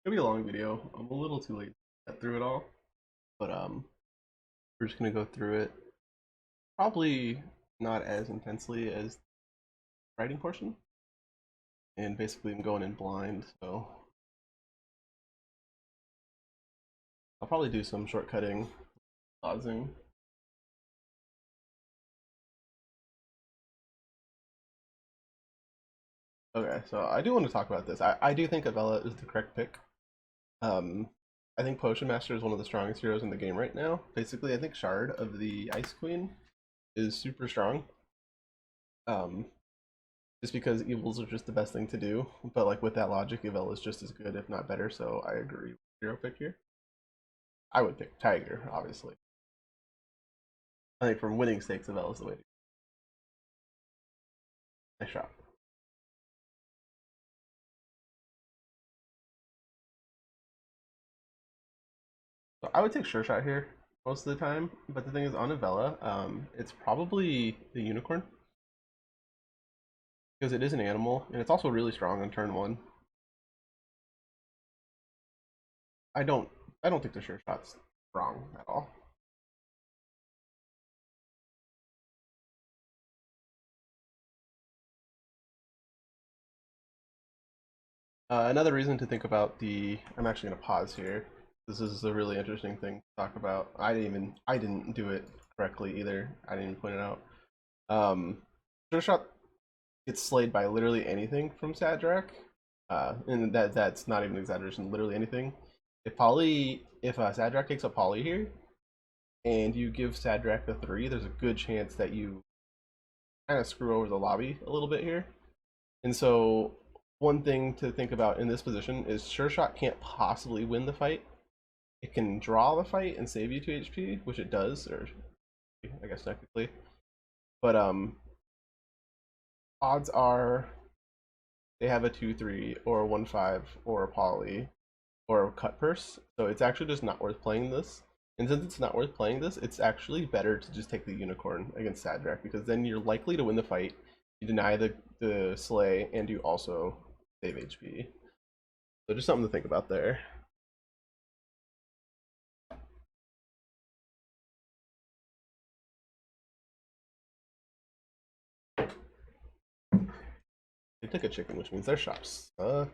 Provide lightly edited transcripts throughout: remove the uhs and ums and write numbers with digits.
It'll be a long video. I'm a little too late to get through it all, but we're just gonna go through it. Probably not as intensely as the writing portion, and basically I'm going in blind, so I'll probably do some shortcutting, pausing. Okay, so I do want to talk about this. I do think Evella is the correct pick. Um, I think Potion Master is one of the strongest heroes in the game right now. Basically, I think Shard of the Ice Queen is super strong. Um, just because evils are just the best thing to do. But like with that logic, Evella is just as good, if not better. So I agree with hero pick here. I would pick Tiger, obviously. I think for winning stakes, Evella is the way to go. Nice shot. So I would take Sure Shot here most of the time. But the thing is, on Evella, it's probably the Unicorn because it is an animal and it's also really strong on turn one. I don't I don't think the Sure Shot's wrong at all. Another reason to think about the I'm actually going to pause here. This is a really interesting thing to talk about. I didn't do it correctly either. I didn't even point it out. Sure Shot gets slayed by literally anything from Sadrak, and that's not even exaggeration. Literally anything. If Sadrak takes a Poly here, and you give Sadrak a 3, there's a good chance that you kind of screw over the lobby a little bit here. And so one thing to think about in this position is Sure Shot can't possibly win the fight. It can draw the fight and save you 2 HP, which it does, or I guess technically. But odds are they have a 2-3 or a 1-5 or a poly or a cut purse. So it's actually just not worth playing this. And since it's not worth playing this, it's actually better to just take the unicorn against Sadrak because then you're likely to win the fight. You deny the slay and you also save HP. So just something to think about there. They took a chicken, which means their shops. I'm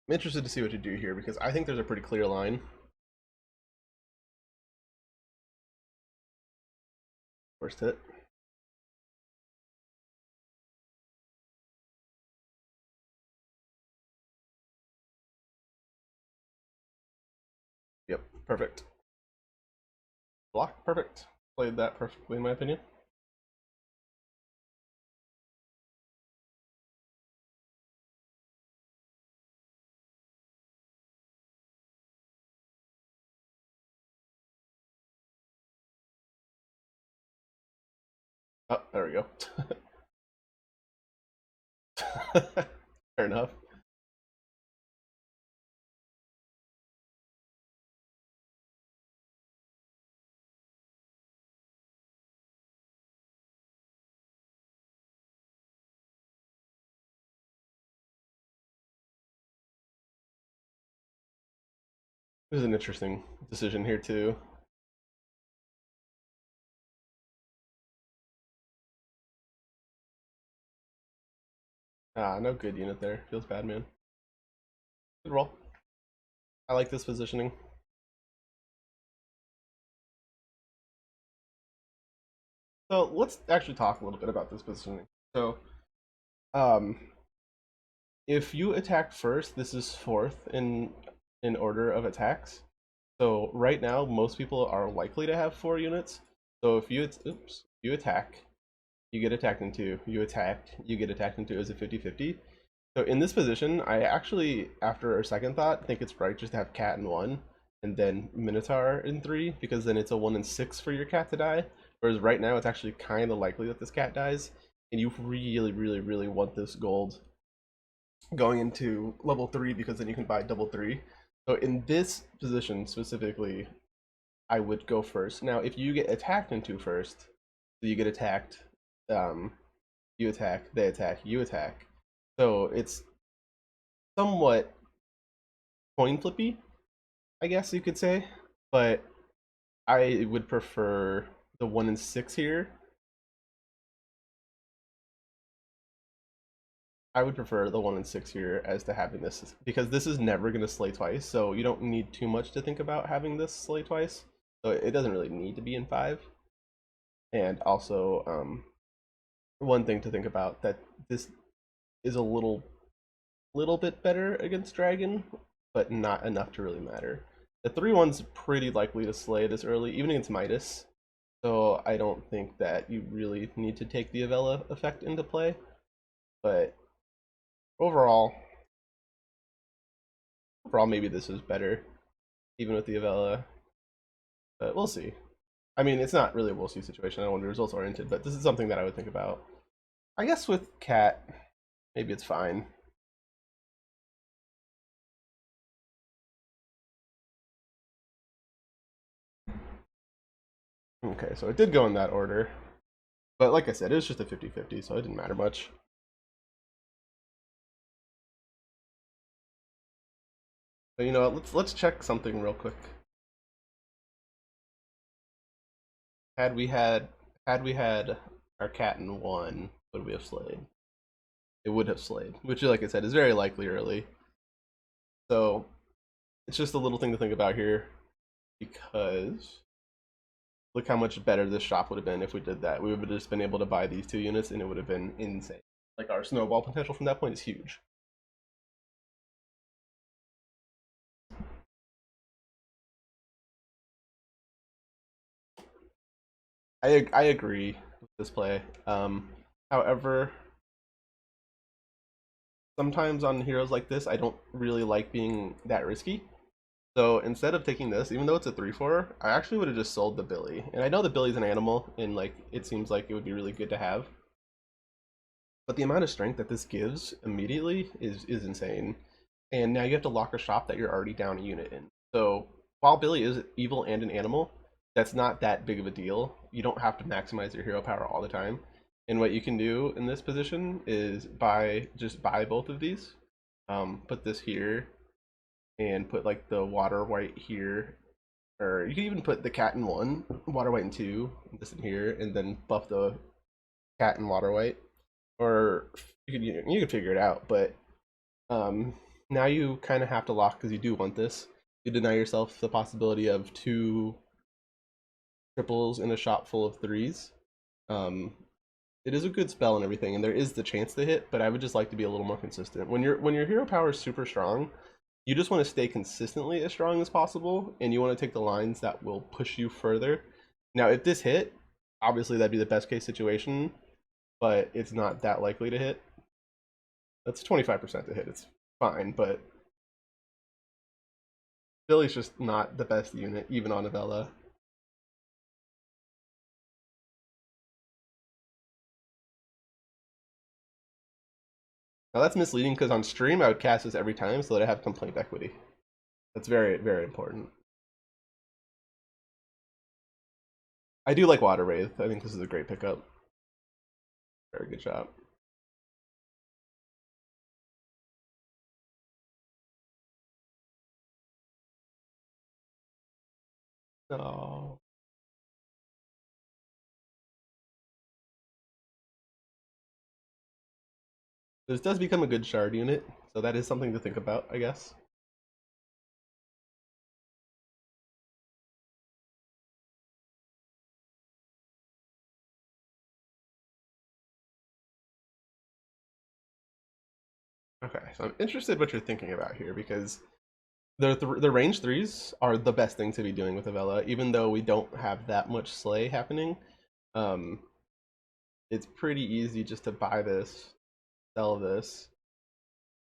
interested to see what you do here because I think there's a pretty clear line. First hit. Yep, perfect. Block, perfect. Played that perfectly in my opinion. Oh, there we go. Fair enough. This is an interesting decision here too. Ah, no good unit there. Feels bad, man. Good roll. I like this positioning. So let's actually talk a little bit about this positioning. So, um, if you attack first, this is fourth in order of attacks. So right now, most people are likely to have 4 units. So if you attack, you get attacked into. You attack, you get attacked into as a 50-50. So in this position, I actually, after a second thought, think it's right just to have cat in 1 and then Minotaur in 3 because then it's a 1 in 6 for your cat to die. Whereas right now, it's actually kind of likely that this cat dies, and you really, really, really want this gold going into level 3 because then you can buy double 3. So in this position specifically, I would go first. Now, if you get attacked into first, so you get attacked, um, you attack, they attack, you attack. So it's somewhat coin flippy, I guess you could say. But I would prefer the 1 and 6 here. I would prefer the 1 and 6 here as to having this because this is never going to slay twice, so you don't need too much to think about having this slay twice. So it doesn't really need to be in 5. And also, one thing to think about that this is a little bit better against dragon, but not enough to really matter. The 3/1's pretty likely to slay this early, even against Midas. So I don't think that you really need to take the Evella effect into play. But overall, maybe this is better, even with the Evella. But we'll see. I mean, it's not really a we'll see situation. I don't want to be results oriented, but this is something that I would think about. I guess with Cat, maybe it's fine. Okay, so it did go in that order. But like I said, it was just a 50-50, so it didn't matter much. But you know what, let's check something real quick. Had we had our cat in 1, would we have slayed? It would have slayed, which like I said is very likely early. So it's just a little thing to think about here because look how much better this shop would have been if we did that. We would have just been able to buy these 2 units and it would have been insane. Like our snowball potential from that point is huge. I agree with this play. However, sometimes on heroes like this, I don't really like being that risky. So instead of taking this, even though it's a 3/4, I actually would have just sold the Billy. And I know the Billy's an animal, and like it seems like it would be really good to have. But the amount of strength that this gives immediately is insane. And now you have to lock a shop that you're already down a unit in. So while Billy is evil and an animal, that's not that big of a deal. You don't have to maximize your hero power all the time. And what you can do in this position is just buy both of these. Put this here and put like the water white here. Or you can even put the cat in 1, water white in 2, this in here, and then buff the cat in water white. Or you can figure it out, but um, now you kind of have to lock because you do want this. You deny yourself the possibility of 2 triples in a shop full of 3s. Um, it is a good spell and everything, and there is the chance to hit, but I would just like to be a little more consistent. When your hero power is super strong, you just want to stay consistently as strong as possible, and you want to take the lines that will push you further. Now, if this hit, obviously that'd be the best case situation, but it's not that likely to hit. That's 25% to hit. It's fine, but Billy's just not the best unit, even on Evella. Now that's misleading because on stream I would cast this every time so that I have complaint equity. That's very, very important. I do like Water Wraith. I think this is a great pickup. Very good job. Oh. This does become a good shard unit, so that is something to think about, I guess. Okay, so I'm interested what you're thinking about here because the range 3s are the best thing to be doing with Evella, even though we don't have that much slay happening. Um, it's pretty easy just to buy this, sell this.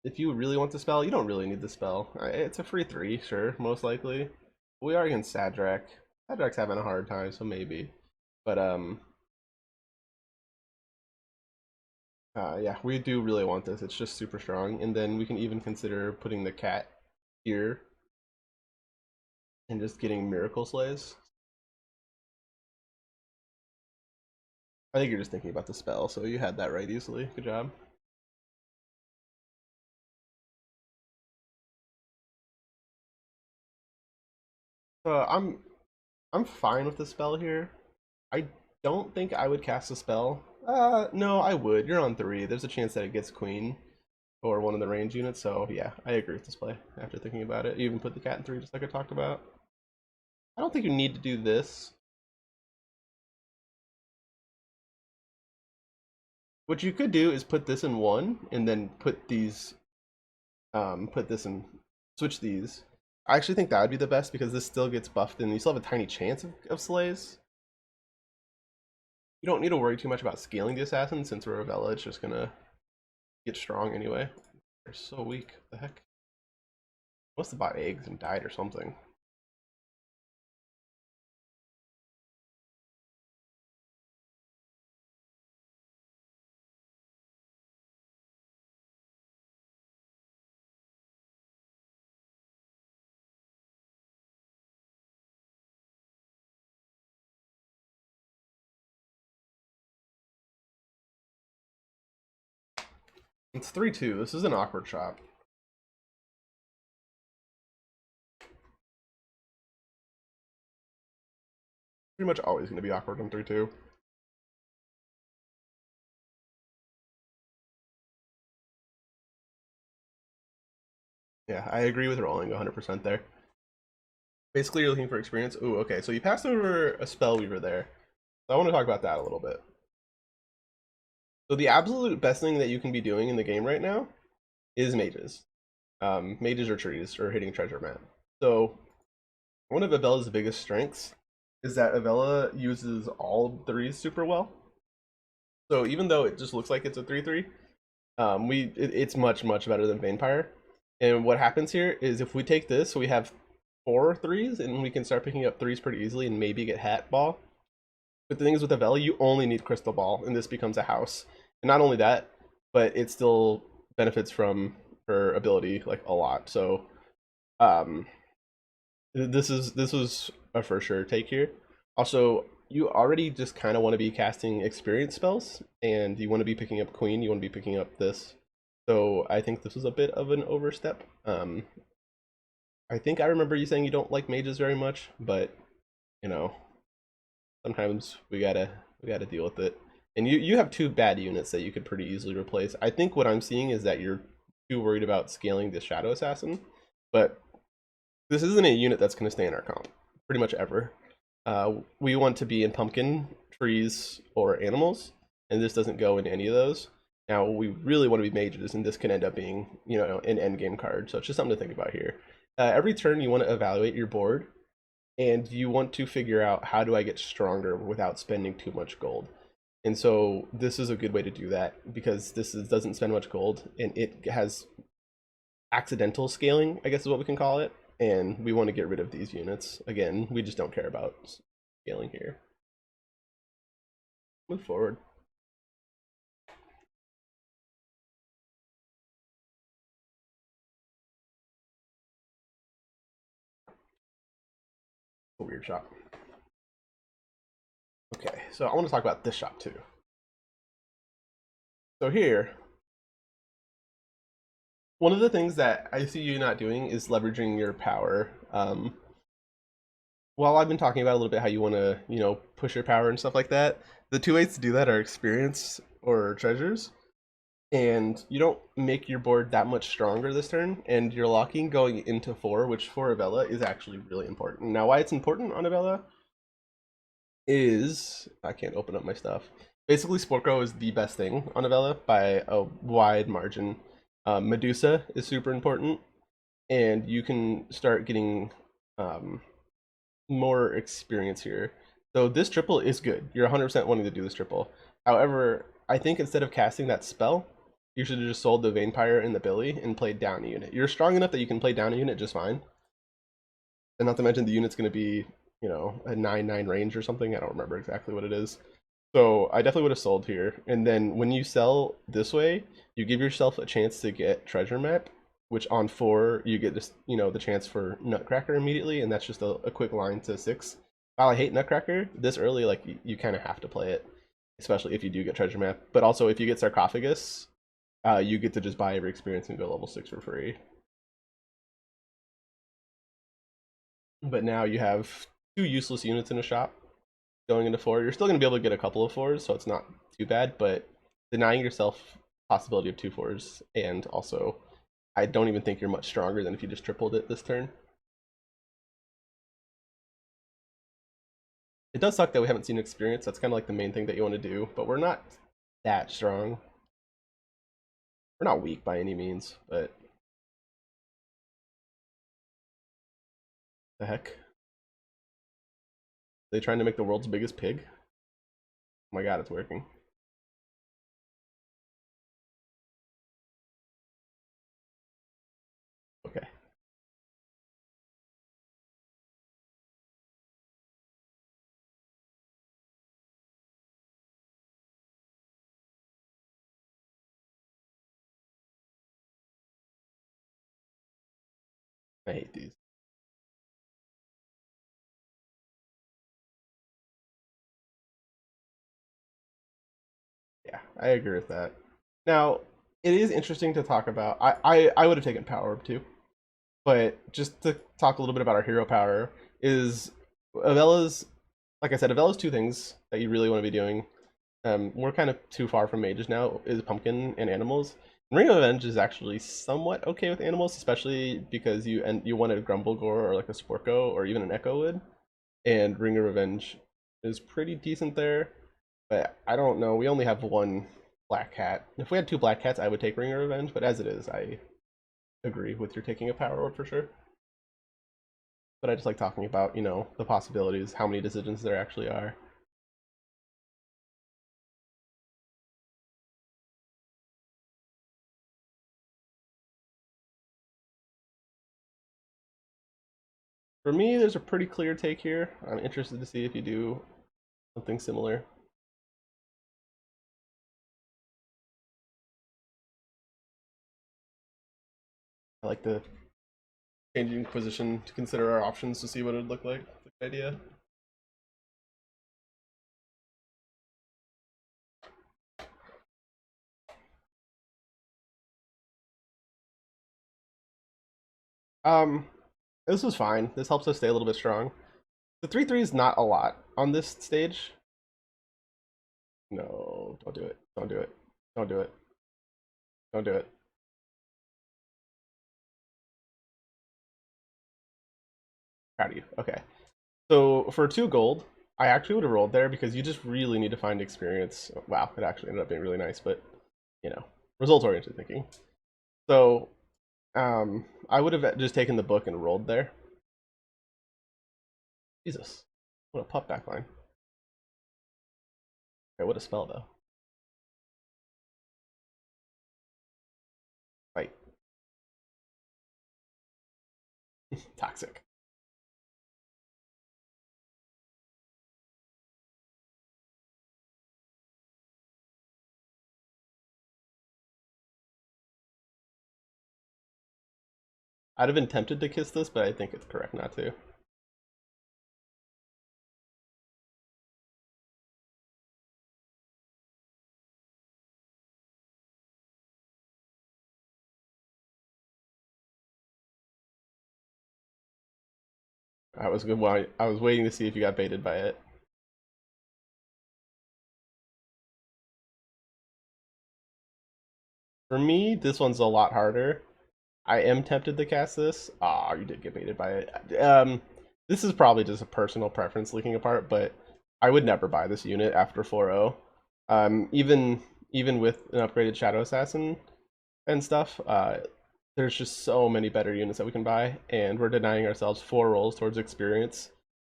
If you really want the spell, you don't really need the spell. It's a free 3, sure, most likely. We are against Sadrak. Sadrak's having a hard time, so maybe. But yeah, we do really want this. It's just super strong, and then we can even consider putting the cat here and just getting miracle slays. I think you're just thinking about the spell, so you had that right easily. Good job. I'm fine with the spell here. I don't think I would cast a spell. No, I would. You're on 3. There's a chance that it gets queen or one of the range units, so yeah, I agree with this play after thinking about it. You even put the cat in 3 just like I talked about. I don't think you need to do this. What you could do is put this in 1 and then put these put this in switch these. I actually think that would be the best because this still gets buffed and you still have a tiny chance of slays. You don't need to worry too much about scaling the assassin since we're Evella, it's just gonna get strong anyway. They're so weak. What the heck? Must have bought eggs and died or something. It's 3-2. This is an awkward shot. Pretty much always going to be awkward on 3-2. Yeah, I agree with rolling 100% there. Basically, you're looking for experience. Ooh, okay, so you passed over a spell weaver there. So I want to talk about that a little bit. So the absolute best thing that you can be doing in the game right now is mages. Mages or trees or hitting treasure map. So one of Avella's biggest strengths is that Evella uses all threes super well. So even though it just looks like it's a 3-3, it's much better than Vampire. And what happens here is if we take this, we have 4 threes, and we can start picking up threes pretty easily and maybe get Hat Ball. But the thing is with Evella, you only need Crystal Ball, and this becomes a house. And not only that, but it still benefits from her ability like a lot. So um, this was a for sure take here. Also, you already just kind of want to be casting experience spells, and you want to be picking up Queen. You want to be picking up this. So I think this was a bit of an overstep. I think I remember you saying you don't like mages very much, but you know, sometimes we gotta deal with it. And you have 2 bad units that you could pretty easily replace. I think what I'm seeing is that you're too worried about scaling the Shadow Assassin, but this isn't a unit that's going to stay in our comp pretty much ever. We want to be in pumpkin, trees, or animals, and this doesn't go in any of those. Now we really want to be mages, and this can end up being, you know, an end game card. So it's just something to think about here. Every turn you want to evaluate your board, and you want to figure out how do I get stronger without spending too much gold. And so this is a good way to do that because doesn't spend much gold, and it has accidental scaling, I guess is what we can call it. And we want to get rid of these units. Again, we just don't care about scaling here. Move forward. A weird shot. Okay, so I want to talk about this shot too. So here, one of the things that I see you not doing is leveraging your power. While I've been talking about a little bit how you want to, you know, push your power and stuff like that, the 2 ways to do that are experience or treasures. And you don't make your board that much stronger this turn, and you're locking going into 4, which for Evella is actually really important. Now, why it's important on Evella is I can't open up my stuff. Basically, Sporko is the best thing on Evella by a wide margin. Medusa is super important, and you can start getting more experience here. So this triple is good. You're 100% wanting to do this triple. However, I think instead of casting that spell, you should have just sold the Vampire and the Billy and played down a unit. You're strong enough that you can play down a unit just fine. And not to mention the unit's going to be, you know, a 9-9 range or something. I don't remember exactly what it is. So I definitely would have sold here. And then when you sell this way, you give yourself a chance to get treasure map, which on 4 you get just, you know, the chance for Nutcracker immediately, and that's just a quick line to 6. While I hate Nutcracker, this early, like, you kind of have to play it. especially if you do get treasure map. But also, if you get sarcophagus, you get to just buy every experience and go level 6 for free. But now you have 2 useless units in a shop going into 4. You're still going to be able to get a couple of 4s, so it's not too bad, but denying yourself possibility of 2 4s, and also I don't even think you're much stronger than if you just tripled it this turn. It does suck that we haven't seen experience. That's kind of like the main thing that you want to do, but we're not that strong. We're not weak by any means, but the heck? Are they trying to make the world's biggest pig? Oh my god, it's working. Okay. I hate these. Yeah, I agree with that. Now, it is interesting to talk about. I would have taken Power Orb too, but just to talk a little bit about our hero power is Avella's. Like I said, Avella's 2 things that you really want to be doing. We're kind of too far from mages now. Is Pumpkin and animals. Ring of Revenge is actually somewhat okay with animals, especially because you want a Grumblegore or like a Sporko or even an Echo would, and Ring of Revenge is pretty decent there. But I don't know. We only have 1 black cat. If we had 2 black cats, I would take Ring of Revenge. But as it is, I agree with your taking a Power Orb for sure. But I just like talking about the possibilities, how many decisions there actually are. For me, there's a pretty clear take here. I'm interested to see if you do something similar. I like the changing position to consider our options to see what it would look like. That's a good idea. Um, this was fine. This helps us stay a little bit strong. The 3/3 is not a lot on this stage. No, don't do it. Don't do it. Don't do it. Don't do it. Proud of you. Okay. So for 2 gold, I actually would have rolled there because you just really need to find experience. Wow, it actually ended up being really nice, but you know, result-oriented thinking. So I would have just taken the book and rolled there. Jesus, what a pup backline. Okay, what a spell though. Fight. Toxic. I'd have been tempted to kiss this, but I think it's correct not to. I was good. I was waiting to see if you got baited by it. For me, this one's a lot harder. I am tempted to cast this. Ah, you did get baited by it. This is probably just a personal preference leaking apart, but I would never buy this unit after 4-0. Even with an upgraded Shadow Assassin and stuff, there's just so many better units that we can buy, and we're denying ourselves 4 rolls towards experience.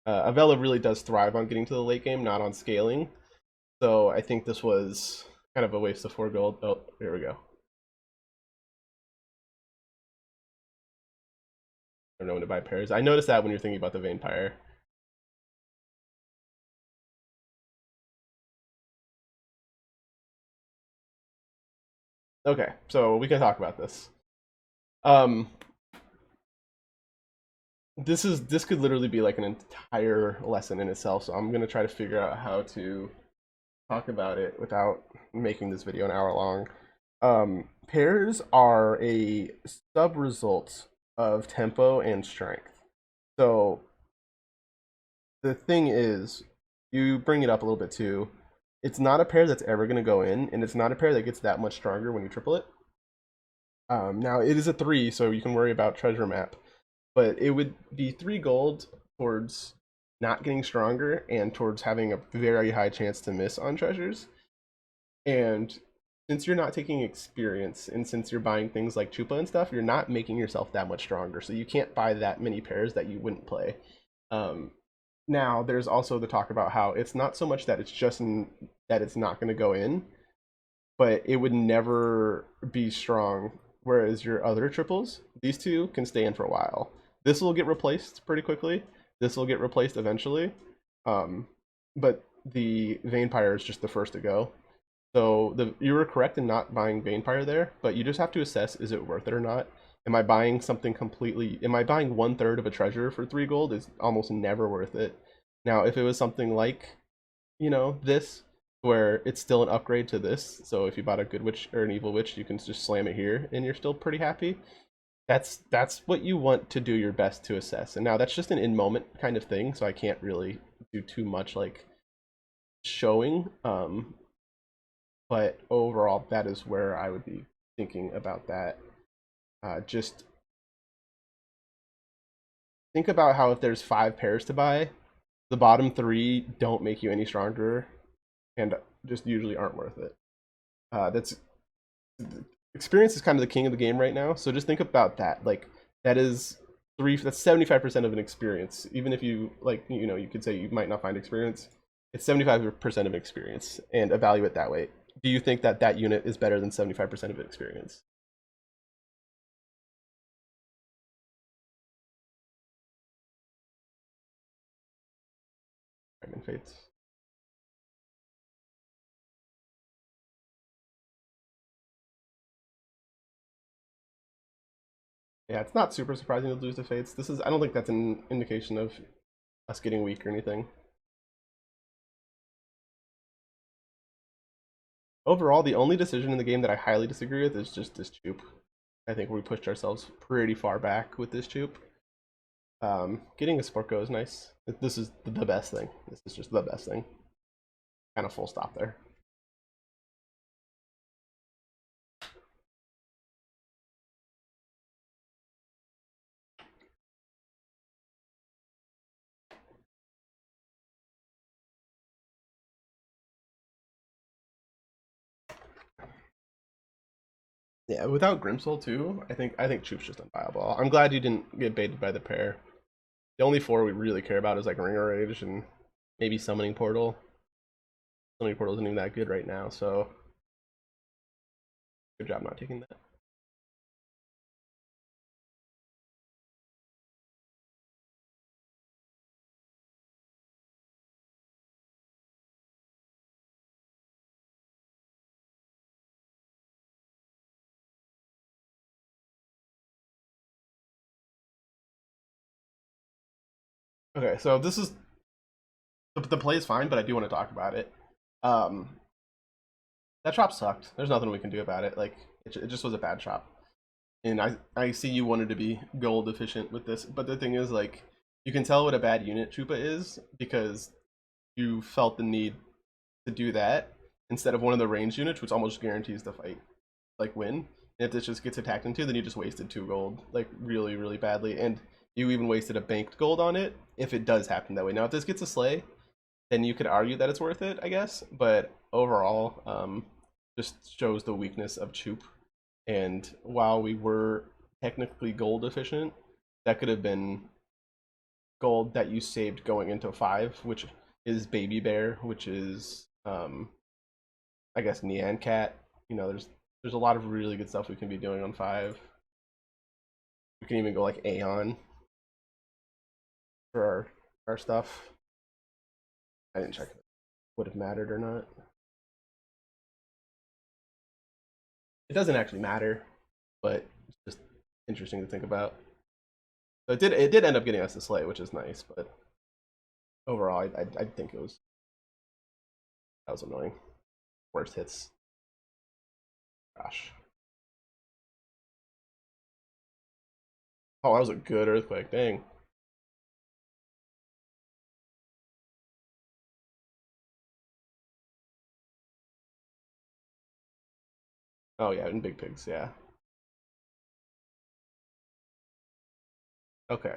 Evella really does thrive on getting to the late game, not on scaling. So I think this was kind of a waste of 4 gold. Oh, here we go. I don't know when to buy pairs. I noticed that when you're thinking about the Vampire. Okay, so we can talk about this. Um, this could literally be like an entire lesson in itself. So I'm gonna try to figure out how to talk about it without making this video an hour long. Pairs are a sub result of tempo and strength. So the thing is, you bring it up a little bit too. It's not a pair that's ever going to go in, and it's not a pair that gets that much stronger when you triple it. Now it is a 3, so you can worry about treasure map, but it would be 3 gold towards not getting stronger and towards having a very high chance to miss on treasures. And since you're not taking experience, and since you're buying things like Chupa and stuff, you're not making yourself that much stronger. So you can't buy that many pairs that you wouldn't play. Um, Now, there's also the talk about how it's not so much that that it's not going to go in, but it would never be strong. Whereas your other triples, these two can stay in for a while. This will get replaced pretty quickly. This will get replaced eventually. Um, but the Vampire is just the first to go. So you were correct in not buying Vampire there, but you just have to assess, is it worth it or not? Am I buying something completely? Am I buying 1/3 of a treasure for 3 gold? Is almost never worth it. Now, if it was something like, this, where it's still an upgrade to this, so if you bought a good witch or an evil witch, you can just slam it here and you're still pretty happy. That's what you want to do your best to assess. And now that's just an in moment kind of thing, so I can't really do too much like showing. But overall, that is where I would be thinking about that. Just think about how if there's 5 pairs to buy, the bottom 3 don't make you any stronger and just usually aren't worth it. That's experience is kind of the king of the game right now, so just think about that. Like that is that's 75% of an experience. Even if you like, you could say you might not find experience. It's 75% of experience, and evaluate that way. Do you think that that unit is better than 75% of experience? Diamond Fates. Yeah, it's not super surprising to lose to Fates. I don't think that's an indication of us getting weak or anything. Overall, the only decision in the game that I highly disagree with is just this Choop. I think we pushed ourselves pretty far back with this Choop. Getting a Sporko is nice. This is the best thing. This is just the best thing. Kind of full stop there. Yeah, without Grimsoul too, I think Choop's just unviable. I'm glad you didn't get baited by the pair. The only 4 we really care about is like Ringer Rage and maybe Summoning Portal. Summoning Portal isn't even that good right now, so good job not taking that. Okay, so this is the play is fine, but I do want to talk about it. Um, that chop sucked. There's nothing we can do about it. Like it just was a bad chop. And I see you wanted to be gold efficient with this, but the thing is, like, you can tell what a bad unit Chupa is because you felt the need to do that instead of one of the range units, which almost guarantees the fight, like win. And if this just gets attacked into, then you just wasted 2 gold, like really, really badly, and you even wasted a banked gold on it if it does happen that way. Now, if this gets a slay, then you could argue that it's worth it, I guess. But overall, just shows the weakness of Choop. And while we were technically gold efficient, that could have been gold that you saved going into 5, which is Baby Bear, which is I guess Nyan Cat. There's a lot of really good stuff we can be doing on 5. We can even go like Aeon for our stuff. I didn't check if it would have mattered or not. It doesn't actually matter, but it's just interesting to think about. So it did end up getting us to slay, which is nice, but overall I think it was That was annoying. Worst hits. Gosh. Oh, that was a good earthquake. Dang. Oh yeah, in big pigs. Yeah. Okay.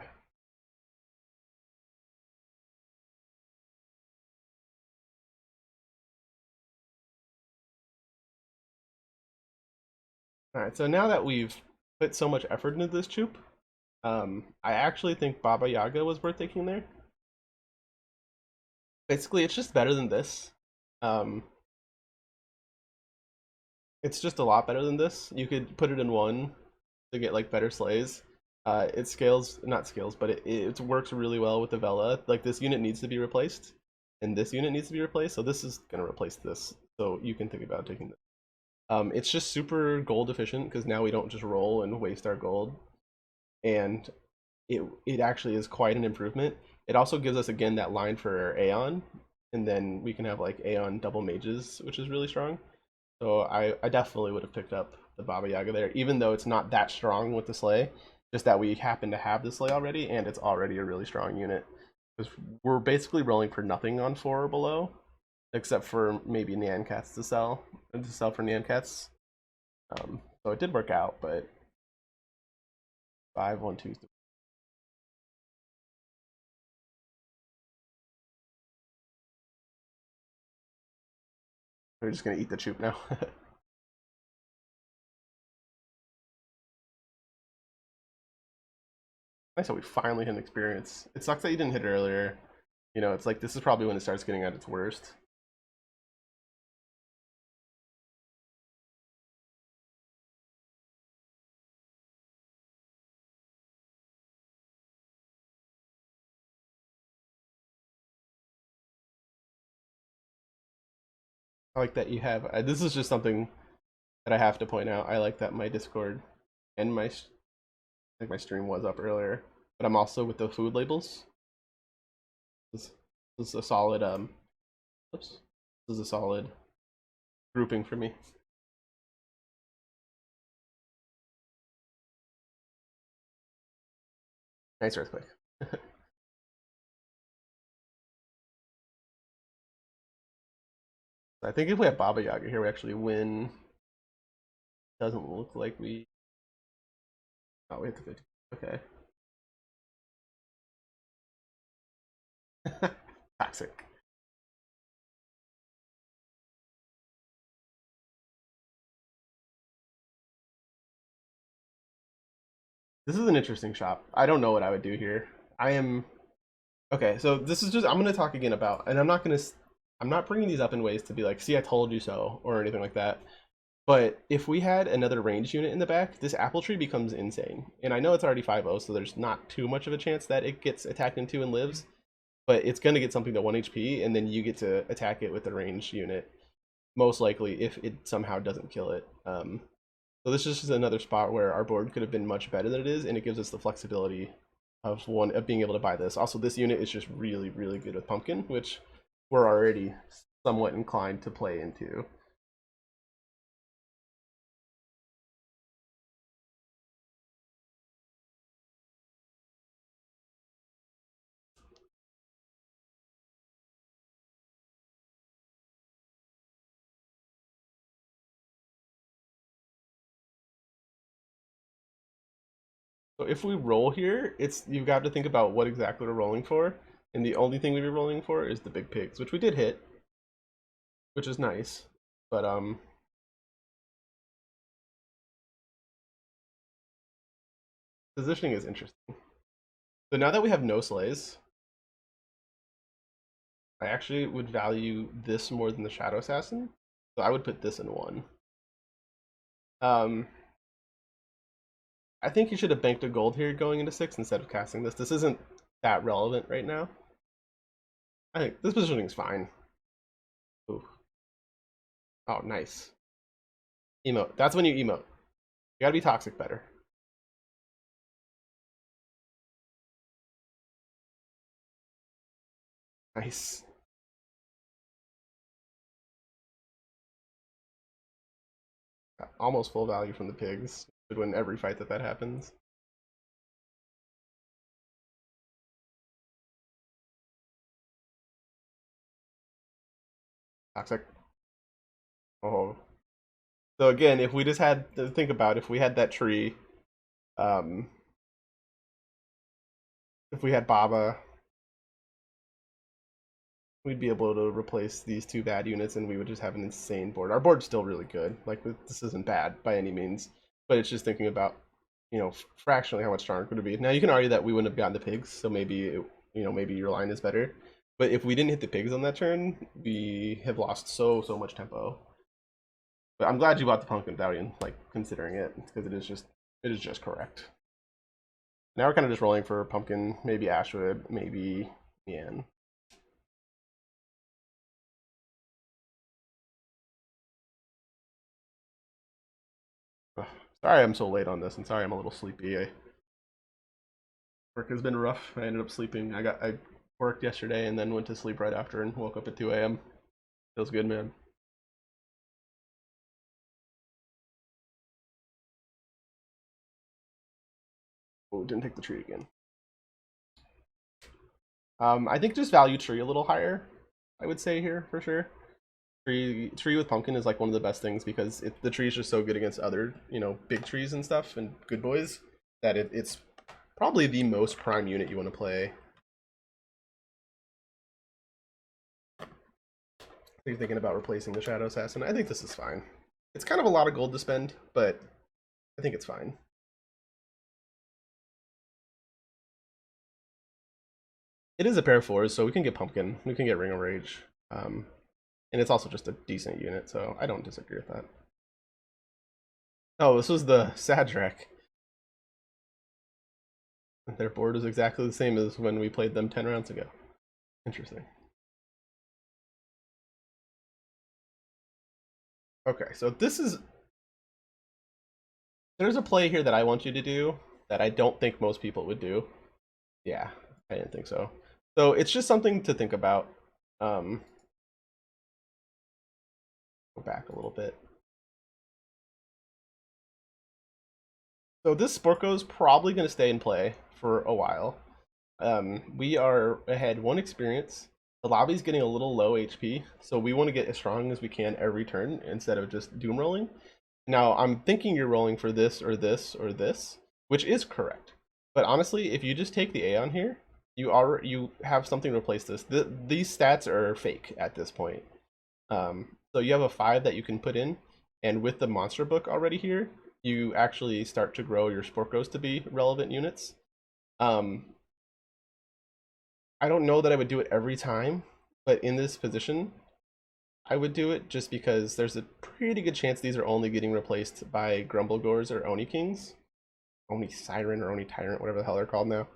All right. So now that we've put so much effort into this troop, I actually think Baba Yaga was worth taking there. Basically, it's just better than this. Um, it's just a lot better than this. You could put it in one to get like better slays. It scales, not scales, but it works really well with the Evella. Like this unit needs to be replaced, and this unit needs to be replaced. So this is gonna replace this. So you can think about taking this. It's just super gold efficient because now we don't just roll and waste our gold, and it actually is quite an improvement. It also gives us again that line for Aeon, and then we can have like Aeon double mages, which is really strong. So I definitely would have picked up the Baba Yaga there, even though it's not that strong with the Slay. Just that we happen to have the Slay already, and it's already a really strong unit. Because we're basically rolling for nothing on 4 or below, except for maybe Nyan Cats to sell for Nyan Cats. So it did work out, but 5, 1, 2. We're just gonna eat the troop now. Nice that we finally hit an experience. It sucks that you didn't hit it earlier. You know, it's like this is probably when it starts getting at its worst. I like that you have. This is just something that I have to point out. I like that my Discord and like my stream was up earlier, but I'm also with the food labels. This, this is a solid oops. This is a solid grouping for me. Nice earthquake. I think if we have Baba Yaga here, we actually win. Doesn't look like we. Oh, we have the 50. Okay. Toxic. This is an interesting shop. I don't know what I would do here. I am okay. So this is just I'm gonna talk again about, and I'm not bringing these up in ways to be like, see, I told you so, or anything like that. But if we had another range unit in the back, this apple tree becomes insane. And I know it's already 5-0, so there's not too much of a chance that it gets attacked into and lives. But it's gonna get something to 1 HP, and then you get to attack it with the range unit. Most likely, if it somehow doesn't kill it. So this is just another spot where our board could have been much better than it is, and it gives us the flexibility of being able to buy this. Also, this unit is just really, really good with pumpkin, which we're already somewhat inclined to play into. So if we roll here, it's you've got to think about what exactly we're rolling for, and the only thing we'd be rolling for is the big pigs, which we did hit, which is nice. But positioning is interesting. So now that we have no slays, I actually would value this more than the Shadow Assassin. So I would put this in one. Um, I think you should have banked a gold here going into 6 instead of casting this. This isn't that relevant right now. I think this positioning is fine. Ooh. Oh, nice. Emote. That's when you emote. You gotta be toxic better. Nice. almost full value from the pigs. Would win every fight that happens. Toxic. Oh. So again, if we just had to think about if we had that tree, um, if we had Baba, we'd be able to replace these two bad units, and we would just have an insane board. Our board's still really good. Like this isn't bad by any means, but it's just thinking about, fractionally how much stronger could it be. Now you can argue that we wouldn't have gotten the pigs, so maybe your line is better. But if we didn't hit the pigs on that turn, we have lost so much tempo. But I'm glad you bought the pumpkin medallion, like considering it, because it is just correct. Now we're kind of just rolling for pumpkin, maybe Ashwood, maybe Yan. Sorry I'm so late on this, and sorry I'm a little sleepy. Work has been rough. I ended up sleeping. I worked yesterday and then went to sleep right after and woke up at 2 a.m. Feels good, man. Oh, didn't take the tree again. I think just value tree a little higher. I would say here for sure. Tree with pumpkin is like one of the best things because the tree is just so good against other big trees and stuff and good boys that it's probably the most prime unit you want to play. You're thinking about replacing the Shadow Assassin. I think this is fine. It's kind of a lot of gold to spend, but I think it's fine. It is a pair of fours, so we can get Pumpkin. We can get Ring of Rage. And it's also just a decent unit, so I don't disagree with that. Oh, this was the Sadrak. Their board is exactly the same as when we played them 10 rounds ago. Interesting. Okay, so there's a play here that I want you to do that I don't think most people would do. Yeah, I didn't think so. So it's just something to think about. Go back a little bit. So this Sporko is probably going to stay in play for a while. We are ahead 1 experience. The lobby's getting a little low HP, so we want to get as strong as we can every turn instead of just doom rolling. Now, I'm thinking you're rolling for this or this or this, which is correct. But honestly, if you just take the Aeon here, you have something to replace this. These stats are fake at this point. So you have a 5 that you can put in, and with the monster book already here, you actually start to grow your Sporkos to be relevant units. I don't know that I would do it every time, but in this position, I would do it just because there's a pretty good chance these are only getting replaced by Grumblegores or Oni Kings. Oni Siren or Oni Tyrant, whatever the hell they're called now.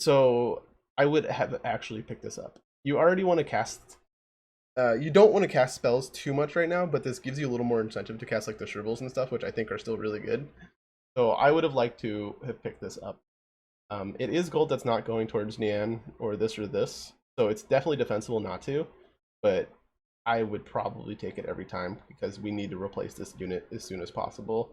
So I would have actually picked this up. You already want to cast... you don't want to cast spells too much right now, but this gives you a little more incentive to cast like the Shrivels and stuff, which I think are still really good. So I would have liked to have picked this up. It is gold that's not going towards Nian or this, so it's definitely defensible not to, but I would probably take it every time because we need to replace this unit as soon as possible.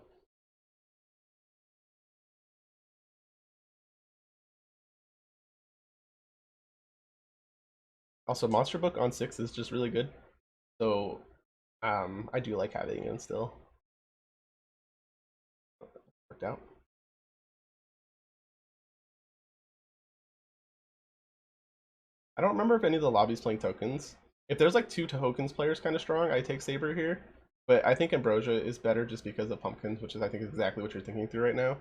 Also, Monster Book on 6 is just really good, so I do like having it still. Worked out. I don't remember if any of the lobbies playing tokens. If there's like 2 tokens players kind of strong, I take Saber here. But I think Ambrosia is better just because of pumpkins, which is I think is exactly what you're thinking through right now.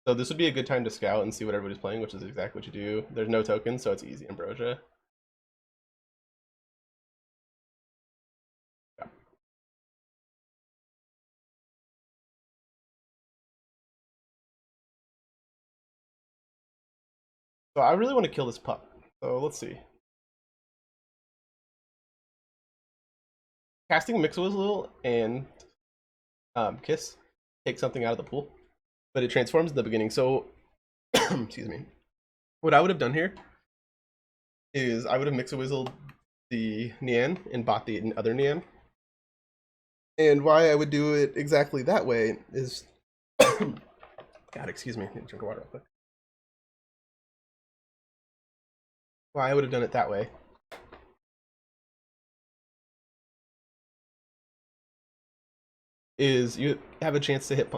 So this would be a good time to scout and see what everybody's playing, which is exactly what you do. There's no tokens, so it's easy Ambrosia. Yeah. So I really want to kill this pup. So let's see. Casting Mix-a-Wizzle and Kiss take something out of the pool, but it transforms in the beginning. So, excuse me. What I would have done here is I would have Mix-a-Wizzled the Nian and bought the other Nian. And why I would do it exactly that way is, God, excuse me, I need to drink water real quick. Why I would have done it that way is you have a chance to hit.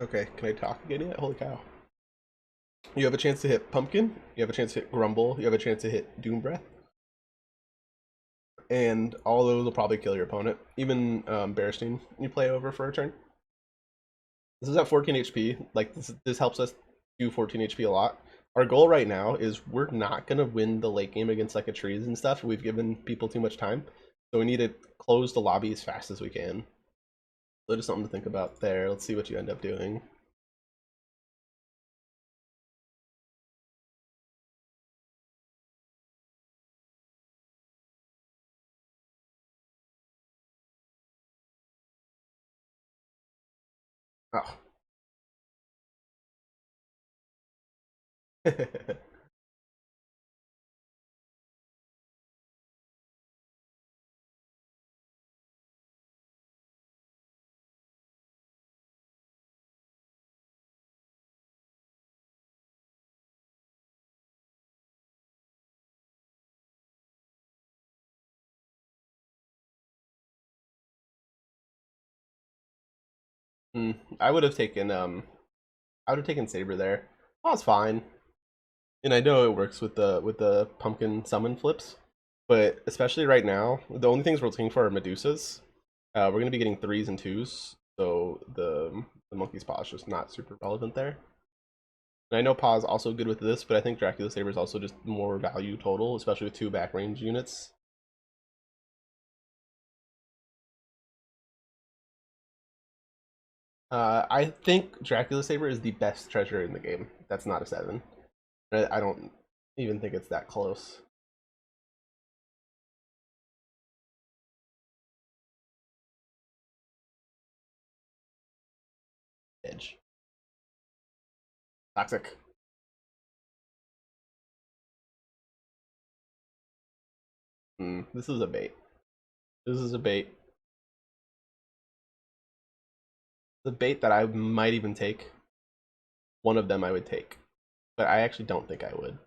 Okay, can I talk again yet? Holy cow. You have a chance to hit Pumpkin, you have a chance to hit Grumble, you have a chance to hit Doom Breath, and all those will probably kill your opponent. Even Bearstein, you play over for a turn. This is at 14 HP. Like, this helps us do 14 HP a lot. Our goal right now is we're not going to win the late game against like a trees and stuff. We've given people too much time. So we need to close the lobby as fast as we can. So just something to think about there. Let's see what you end up doing. Oh. I would have taken Saber there. Oh, it's fine. And I know it works with the pumpkin summon flips, but especially right now, the only things we're looking for are Medusas. We're gonna be getting threes and twos, so the monkey's paw is just not super relevant there. And I know paw is also good with this, but I think Dracula Saber is also just more value total, especially with two back range units. I think Dracula Saber is the best treasure in the game. That's not a 7. I don't even think it's that close. Edge. Toxic. This is a bait. This is a bait. The bait that I might even take. One of them I would take. But I actually don't think I would.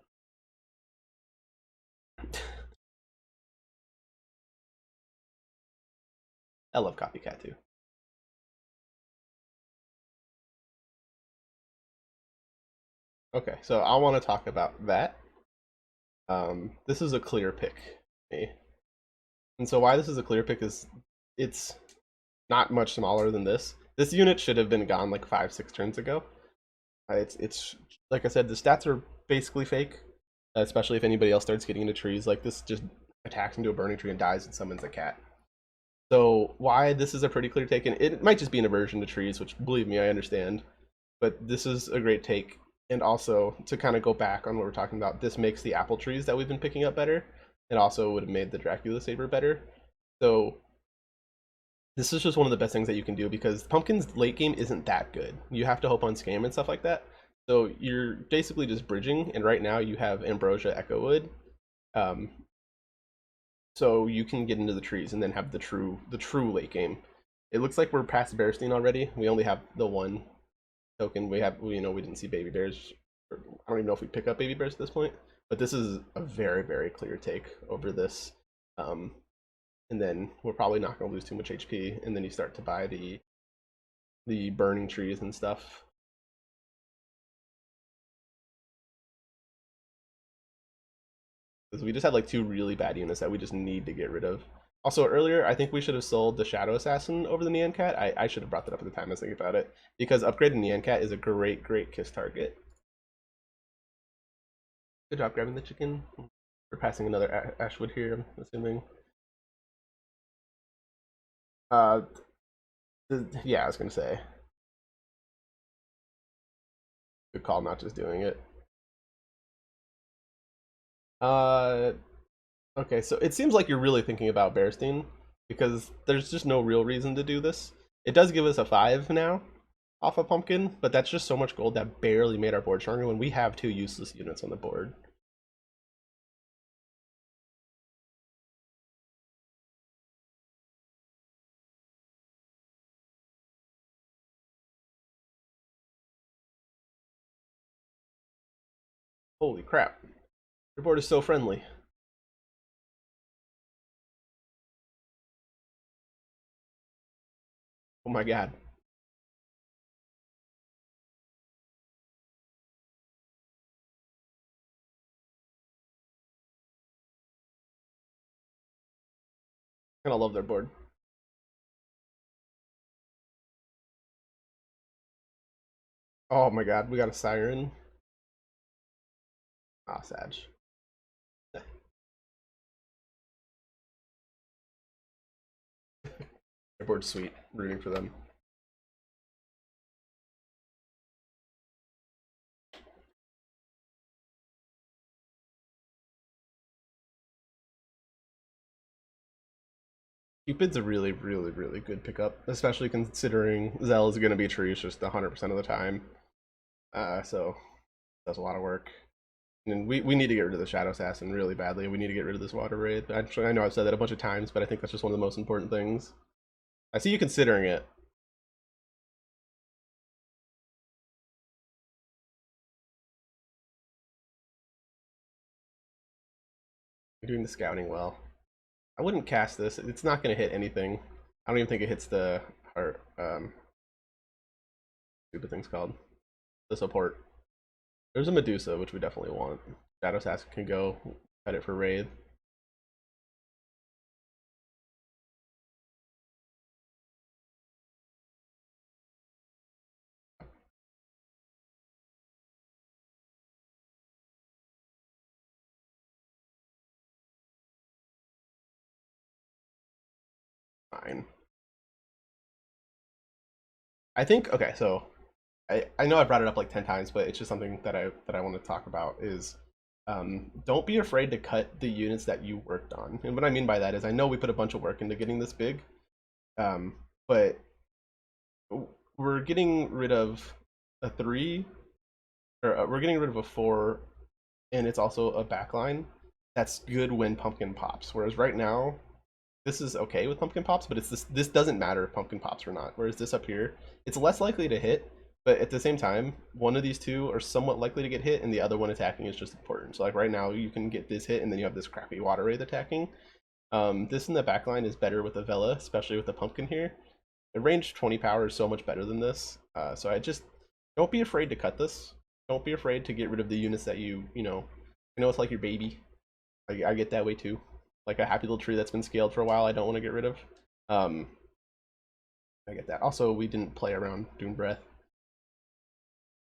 I love Copycat too. Okay, so I want to talk about that. This is a clear pick, me. And so why this is a clear pick is it's not much smaller than this. This unit should have been gone like 5-6 turns ago. It's like I said, the stats are basically fake, especially if anybody else starts getting into trees. Like this just attacks into a burning tree and dies and summons a cat. So why this is a pretty clear take, and it might just be an aversion to trees, which believe me, I understand. But this is a great take. And also to kind of go back on what we're talking about, this makes the apple trees that we've been picking up better. It also would have made the Dracula Saber better. So this is just one of the best things that you can do because Pumpkin's late game isn't that good. You have to hope on scam and stuff like that. So you're basically just bridging, and right now you have Ambrosia Echowood. Um, so you can get into the trees and then have the true late game. It looks like we're past Bearstein already. We only have the one token. We didn't see baby bears. I don't even know if we pick up baby bears at this point. But this is a very, very clear take over this. And then we're probably not going to lose too much HP. And then you start to buy the burning trees and stuff. Because we just have like two really bad units that we just need to get rid of. Also, earlier, I think we should have sold the Shadow Assassin over the Neon Cat. I should have brought that up at the time I was thinking about it. Because upgrading Neon Cat is a great, great kiss target. Good job grabbing the chicken. We're passing another Ashwood here, I'm assuming. Uh, yeah, I was gonna say. Good call not just doing it. Uh, okay, so it seems like you're really thinking about Bearstein because there's just no real reason to do this. It does give us a 5 now off a pumpkin, but that's just so much gold that barely made our board stronger when we have 2 useless units on the board. Holy crap. Your board is so friendly. Oh my god. I kind of love their board. Oh my god, we got a siren. Ah, Sag. Their board's sweet. Rooting for them. Cupid's a really, really, really good pickup, especially considering Zell is going to be trees just 100% of the time. So does a lot of work. And we need to get rid of the Shadow Assassin really badly. We need to get rid of this Water Wraith. Actually, I know I've said that a bunch of times, but I think that's just one of the most important things. I see you considering it. You're doing the scouting well. I wouldn't cast this. It's not going to hit anything. I don't even think it hits the heart. Stupid thing's called the support. There's a Medusa, which we definitely want. Shadow Assassin can go. Cut it for Wraith. Fine. I think okay, so I know I brought it up like 10 times, but it's just something that I want to talk about is don't be afraid to cut the units that you worked on. And what I mean by that is I know we put a bunch of work into getting this big, but we're getting rid of a 3, or we're getting rid of a 4, and it's also a backline. That's good when pumpkin pops. Whereas right now, this is okay with pumpkin pops, but it's this doesn't matter if pumpkin pops or not. Whereas this up here, it's less likely to hit, but at the same time, one of these two are somewhat likely to get hit, and the other one attacking is just important. So like right now, you can get this hit, and then you have this crappy Water Wraith attacking. This in the backline is better with Evella, especially with the pumpkin here. The range 20 power is so much better than this. So I just don't be afraid to cut this. Don't be afraid to get rid of the units that you know it's like your baby. I get that way too. Like a happy little tree that's been scaled for a while, I don't want to get rid of. Um, I get that. Also, we didn't play around Dune Breath.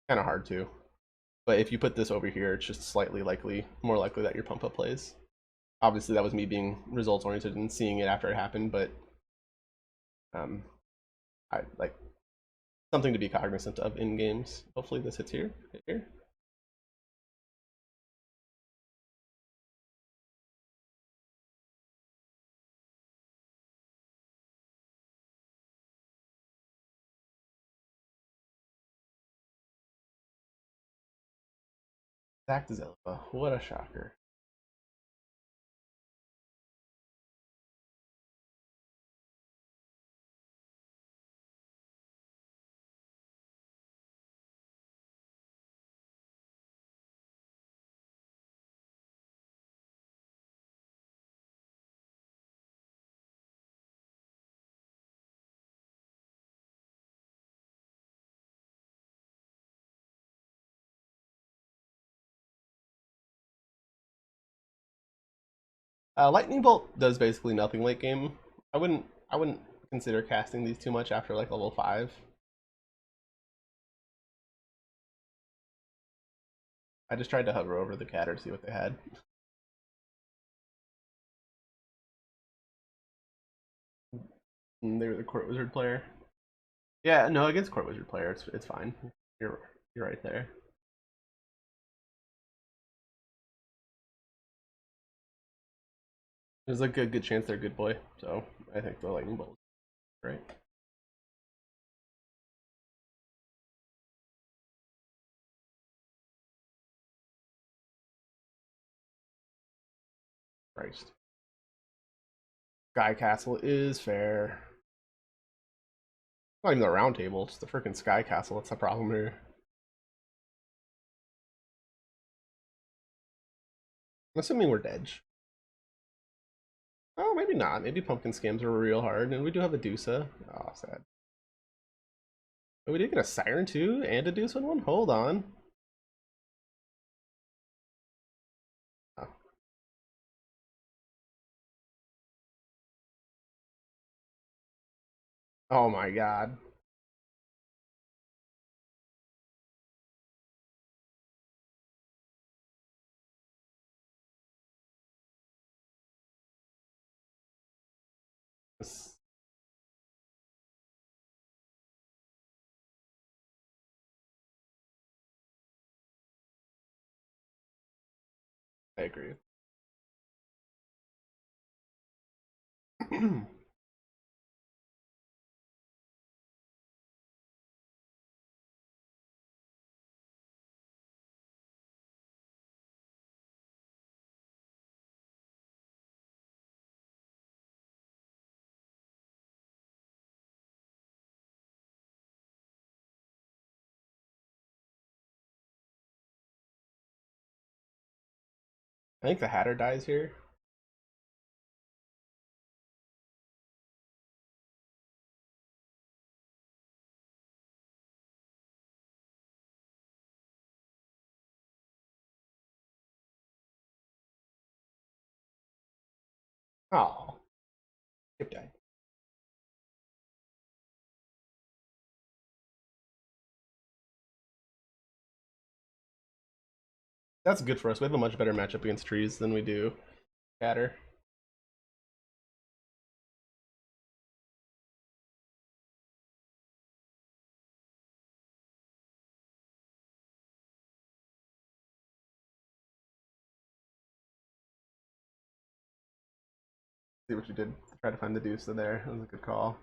Kind of hard to. But if you put this over here, it's just slightly likely, more likely that your pump up plays. Obviously, that was me being results oriented and seeing it after it happened, but um, I like something to be cognizant of in games. Hopefully, this hits here. Hit here. Back to Zelda. What a shocker. Lightning Bolt does basically nothing late game. I wouldn't consider casting these too much after like level 5. I just tried to hover over the cat to see what they had. And they were the Court Wizard player. Yeah, no, against Court Wizard player, it's fine. You're you're right there. There's a good chance they're good boy, so I think the Lightning Bolt, right? Christ. Sky Castle is fair. Not even the round table, it's the freaking Sky Castle. That's the problem here. I'm assuming we're dead. Oh, maybe not. Maybe pumpkin scams are real hard, and we do have a Dusa. Oh, sad. But we did get a Siren too, and a Dusa in one? Hold on. Oh. Oh my god. This, I agree. I think the Hatter dies here. Oh, Skip died. That's good for us. We have a much better matchup against trees than we do Hatter. See what you did. Try to find the Dusa there. That was a good call.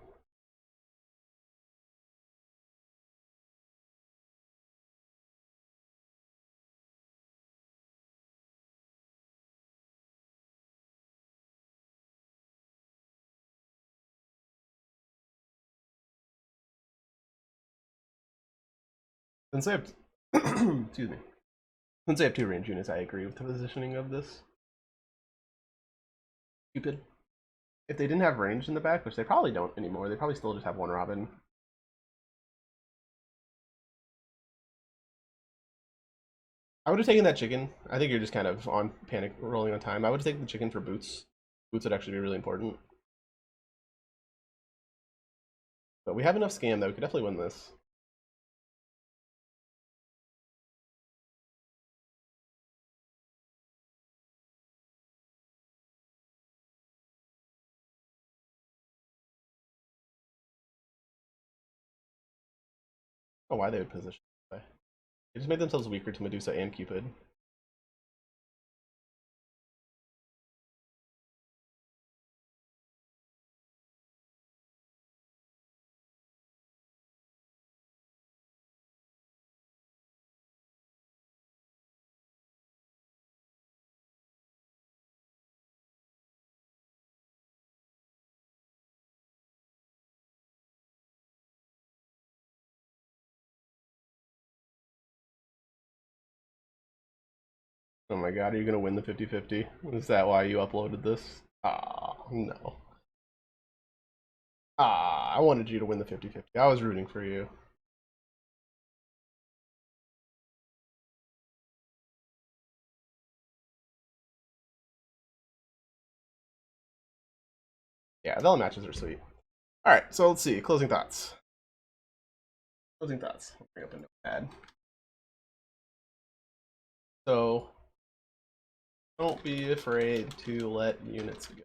Since I have, excuse me. Since I have two range units, I agree with the positioning of this. Cupid. If they didn't have range in the back, which they probably don't anymore, they probably still just have one Robin. I would have taken that chicken. I think you're just kind of on panic rolling on time. I would have taken the chicken for boots. Boots would actually be really important. But we have enough scam that we could definitely win this. I don't know why they would position this way. They just made themselves weaker to Medusa and Cupid. Oh my god, are you gonna win the 50-50? Is that why you uploaded this? Ah, no. Ah, I wanted you to win the 50-50. I was rooting for you. Yeah, Evella matches are sweet. Alright, so let's see. Closing thoughts. Closing thoughts. I'll bring up a notepad. So, don't be afraid to let units go.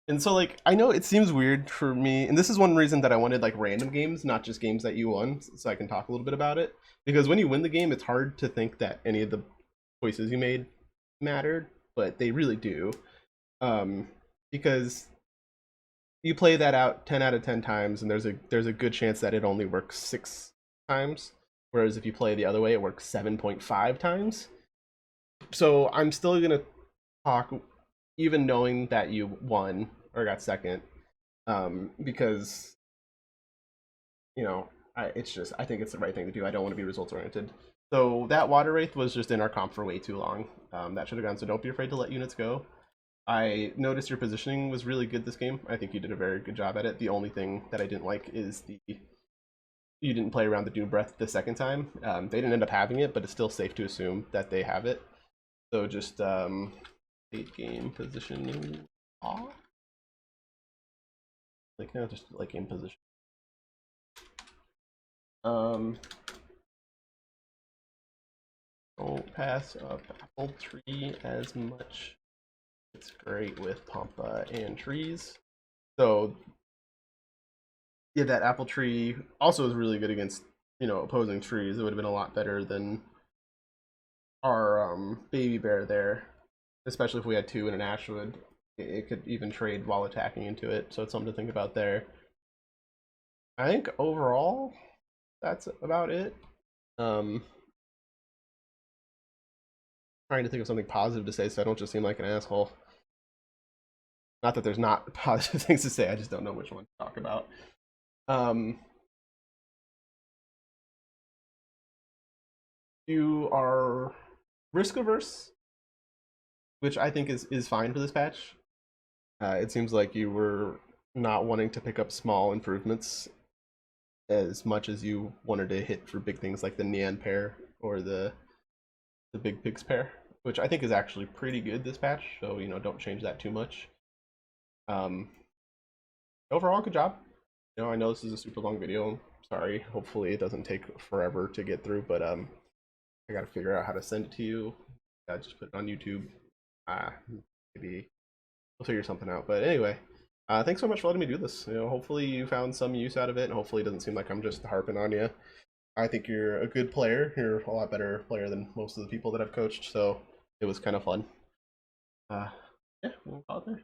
And so, like, I know it seems weird for me, and this is one reason that I wanted, like, random games, not just games that you won, so I can talk a little bit about it. Because when you win the game, it's hard to think that any of the choices you made mattered, but they really do. Because you play that out 10 out of 10 times, and there's a good chance that it only works 6 times. Whereas if you play the other way, it works 7.5 times. So I'm still gonna talk even knowing that you won or got second, because it's just I think it's the right thing to do. I don't want to be results oriented. So that water wraith was just in our comp for way too long. That should have gone. So don't be afraid to let units go. I noticed your positioning was really good this game. I think you did a very good job at it. The only thing that I didn't like is you didn't play around the Doom Breath the second time. They didn't end up having it, but it's still safe to assume that they have it. So just late game positioning. Aw. Like no, just late game position. Don't pass up apple tree as much. It's great with Pampa and trees. So yeah, that apple tree also is really good against opposing trees. It would have been a lot better than our baby bear there, especially if we had two and an ashwood. It could even trade while attacking into it, so it's something to think about there. I think overall, that's about it. Trying to think of something positive to say so I don't just seem like an asshole. Not that there's not positive things to say, I just don't know which one to talk about. You are risk averse, which I think is fine for this patch. It seems like you were not wanting to pick up small improvements as much as you wanted to hit for big things like the Neon pair or the Big Pigs pair, which I think is actually pretty good this patch. So don't change that too much. Um, Overall, good job. I know this is a super long video. Sorry. Hopefully, it doesn't take forever to get through, but I got to figure out how to send it to you. Just put it on YouTube. Uh, Maybe we'll figure something out. But anyway, thanks so much for letting me do this. Hopefully you found some use out of it, and hopefully it doesn't seem like I'm just harping on you. I think you're a good player. You're a lot better player than most of the people that I've coached, so it was kind of fun. Uh, yeah, we'll call it there.